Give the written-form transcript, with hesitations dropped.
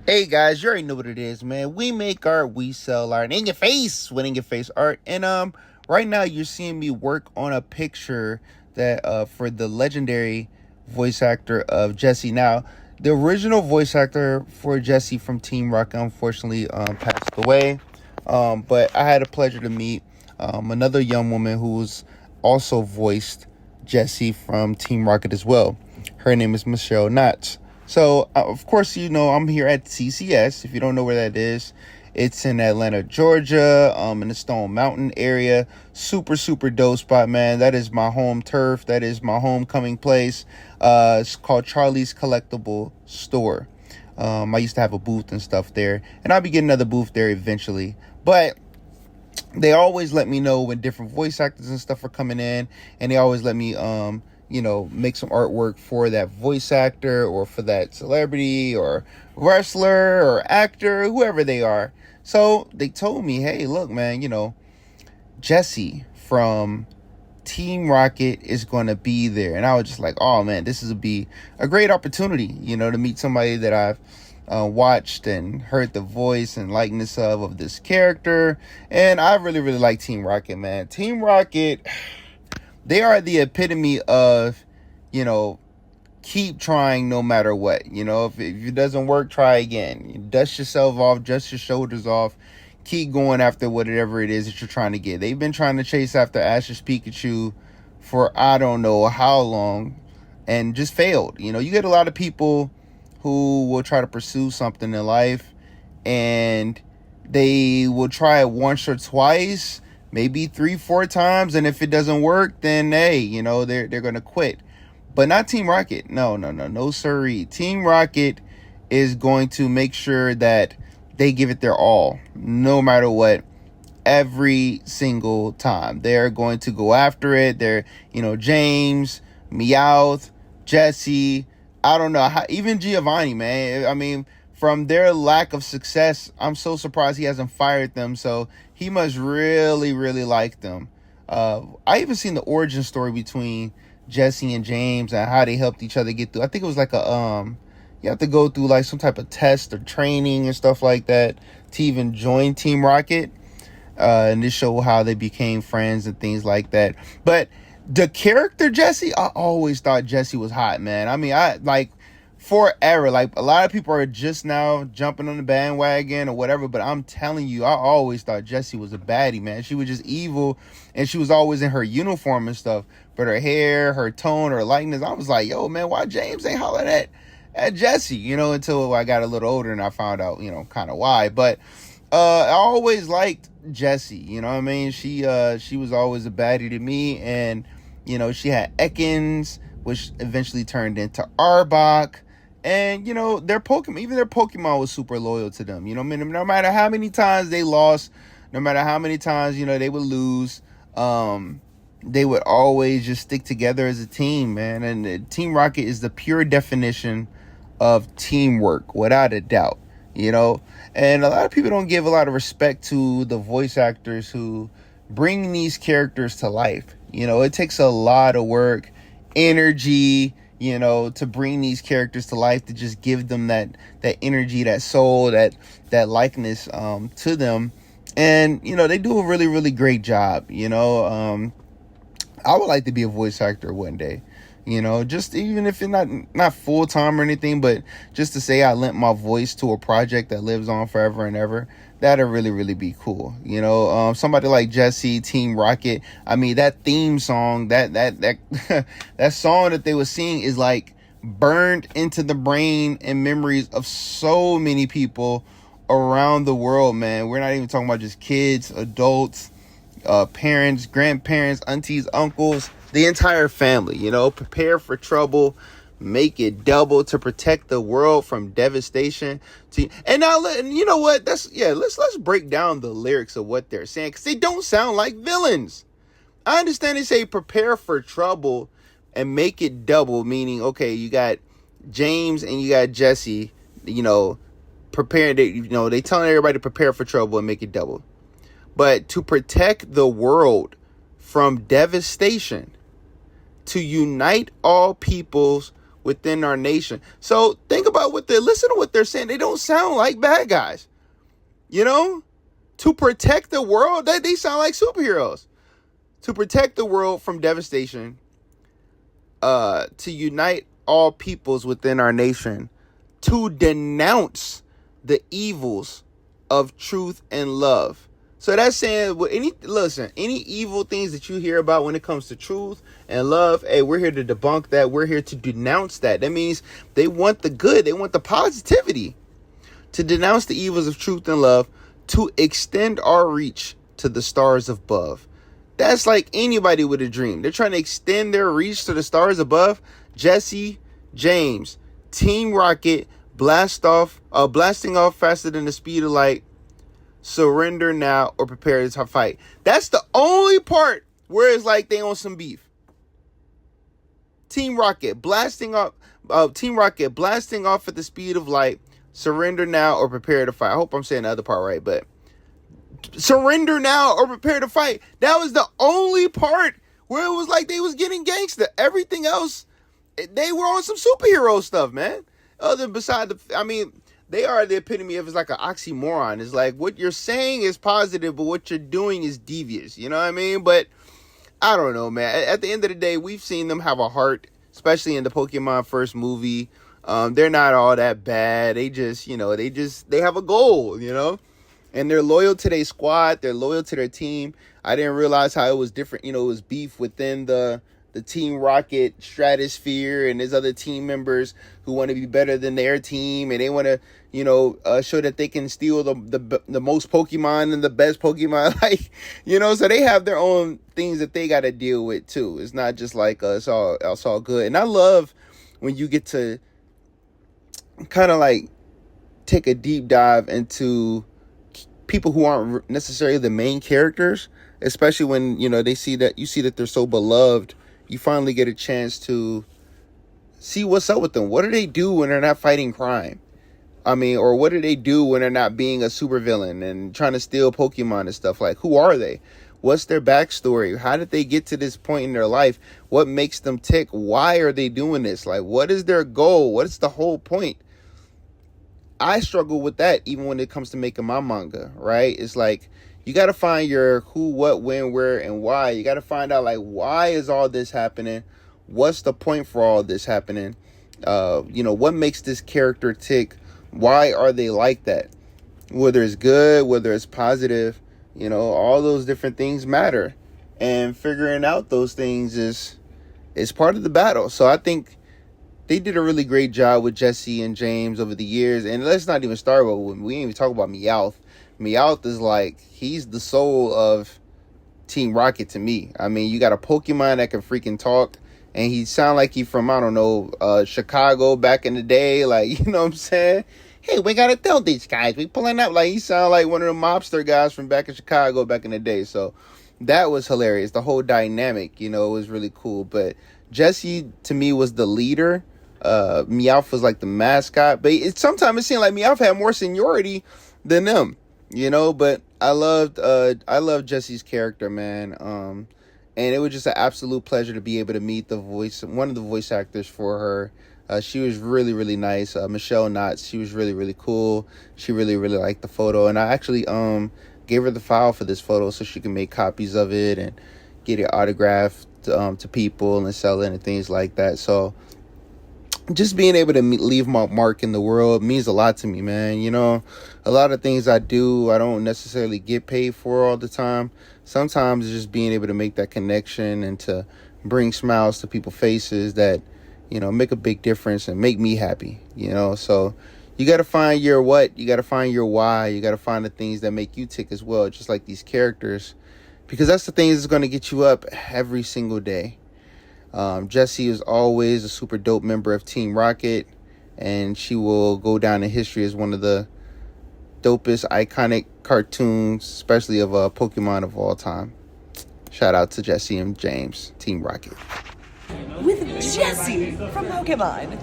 Hey guys, you already know what it is, man. We make art, we sell art. In your face, with in your face art. And right now you're seeing me work on a picture that for the legendary voice actor of Jessie. Now, the original voice actor for Jessie from Team Rocket unfortunately passed away. But I had a pleasure to meet another young woman who's also voiced Jessie from Team Rocket as well. Her name is Michelle Knotts. So, of course, I'm here at CCS. If you don't know where that is, it's in Atlanta, Georgia, in the Stone Mountain area. Super, super dope spot, man. That is my home turf. That is my homecoming place. It's called Charlie's Collectible Store. I used to have a booth and stuff there, and I'll be getting another booth there eventually. But they always let me know when different voice actors and stuff are coming in, and they always let me make some artwork for that voice actor or for that celebrity or wrestler or actor, whoever they are. So they told me, hey, look, man, Jessie from Team Rocket is going to be there. And I was just like, oh man, this is be a great opportunity, to meet somebody that I've watched and heard the voice and likeness of this character. And I really, really like Team Rocket, man. Team Rocket, they are the epitome of, keep trying no matter what. If it doesn't work, try again. Dust yourself off, dust your shoulders off. Keep going after whatever it is that you're trying to get. They've been trying to chase after Ash's Pikachu for I don't know how long and just failed. You get a lot of people who will try to pursue something in life and they will try it once or twice, maybe 3-4 times, and if it doesn't work, then hey, they're gonna quit. But not Team Rocket. No siree. Team Rocket is going to make sure that they give it their all, no matter what, every single time. They're going to go after it. They're, James, Meowth, Jessie, I don't know, even Giovanni, man. I mean, from their lack of success, I'm so surprised he hasn't fired them. So he must really, really like them. I even seen the origin story between Jessie and James and how they helped each other get through. I think it was like you have to go through like some type of test or training and stuff like that to even join Team Rocket. And this show how they became friends and things like that. But the character Jessie, I always thought Jessie was hot, man. I mean, I like forever. Like a lot of people are just now jumping on the bandwagon or whatever, but I'm telling you, I always thought Jessie was a baddie, man. She was just evil, and she was always in her uniform and stuff. But her hair, her tone, her likeness, I was like, yo, man, why James ain't hollering at Jessie? Until I got a little older and I found out, kind of why. But I always liked Jessie. You know what I mean? She was always a baddie to me, and she had Ekans, which eventually turned into Arbok. And, their Pokemon was super loyal to them. I mean, no matter how many times they lost, no matter how many times, they would lose, they would always just stick together as a team, man. And Team Rocket is the pure definition of teamwork, without a doubt, And a lot of people don't give a lot of respect to the voice actors who bring these characters to life. It takes a lot of work, energy, to bring these characters to life, to just give them that energy, that soul, that likeness to them. And, they do a really, really great job. I would like to be a voice actor one day, just even if it's not full time or anything, but just to say I lent my voice to a project that lives on forever and ever. That'd really, really be cool. Somebody like Jessie, Team Rocket. I mean, that theme song, that that song that they were singing is like burned into the brain and memories of so many people around the world, man. We're not even talking about just kids, adults, parents, grandparents, aunties, uncles, the entire family. Prepare for trouble, make it double, to protect the world from devastation. And now, you know what? Let's break down the lyrics of what they're saying, because they don't sound like villains. I understand they say prepare for trouble and make it double, meaning, okay, you got James and you got Jessie, preparing, they telling everybody to prepare for trouble and make it double. But to protect the world from devastation, to unite all peoples within our nation. So think about listen to what they're saying. They don't sound like bad guys. You know, to protect the world, they sound like superheroes. To protect the world from devastation, to unite all peoples within our nation, to denounce the evils of truth and love. So that's saying, any evil things that you hear about when it comes to truth and love, hey, we're here to debunk that. We're here to denounce that. That means they want the good. They want the positivity. To denounce the evils of truth and love, to extend our reach to the stars above. That's like anybody with a dream. They're trying to extend their reach to the stars above. Jessie, James, Team Rocket, blasting off faster than the speed of light. Surrender now or prepare to fight. That's the only part where it's like they on some beef. Team Rocket blasting off at the speed of light. Surrender now or prepare to fight. I hope I'm saying the other part right, but surrender now or prepare to fight. That was the only part where it was like they was getting gangster. Everything else, they were on some superhero stuff, man. They are the epitome of, it's like an oxymoron. It's like what you're saying is positive, but what you're doing is devious. You know what I mean? But I don't know, man. At the end of the day, we've seen them have a heart, especially in the Pokemon first movie. They're not all that bad. They just, they have a goal, and they're loyal to their squad. They're loyal to their team. I didn't realize how it was different. It was beef within the Team Rocket stratosphere, and there's other team members who want to be better than their team, and they want to, show that they can steal the most Pokemon and the best Pokemon, so they have their own things that they got to deal with too. It's not just like it's all good. And I love when you get to kind of like take a deep dive into people who aren't necessarily the main characters, especially when you see that they're so beloved. You finally get a chance to see what's up with them. What do they do when they're not fighting crime? Or what do they do when they're not being a supervillain and trying to steal Pokemon and stuff? Like, who are they? What's their backstory? How did they get to this point in their life? What makes them tick? Why are they doing this? Like, what is their goal? What is the whole point? I struggle with that even when it comes to making my manga, right? It's like, you got to find your who, what, when, where, and why. You got to find out, like, why is all this happening? What's the point for all this happening? What makes this character tick? Why are they like that? Whether it's good, whether it's positive, all those different things matter. And figuring out those things is part of the battle. So I think they did a really great job with Jessie and James over the years. And let's not even start with, we didn't even talk about Meowth. Meowth is like, he's the soul of Team Rocket to me. You got a Pokemon that can freaking talk, and he sound like he from, Chicago back in the day. Like, you know what I'm saying? Hey, we got to tell these guys. We pulling up. Like, he sound like one of the mobster guys from back in Chicago back in the day. So that was hilarious. The whole dynamic, was really cool. But Jessie, to me, was the leader. Meowth was like the mascot. But sometimes it seemed like Meowth had more seniority than them. But I loved Jessie's character, man. And it was just an absolute pleasure to be able to meet one of the voice actors for her. She was really, really nice. Michelle Knotts, she was really, really cool. She really, really liked the photo. And I actually gave her the file for this photo so she can make copies of it and get it autographed to people and sell it and things like that. So just being able to leave my mark in the world means a lot to me, man. A lot of things I do, I don't necessarily get paid for all the time. Sometimes it's just being able to make that connection and to bring smiles to people's faces that, make a big difference and make me happy, So you got to find your what, you got to find your why, you got to find the things that make you tick as well, just like these characters, because that's the things that's going to get you up every single day. Jessie is always a super dope member of Team Rocket, and she will go down in history as one of the dopest, iconic cartoons, especially of Pokemon of all time. Shout out to Jessie and James, Team Rocket. With Jessie from Pokemon.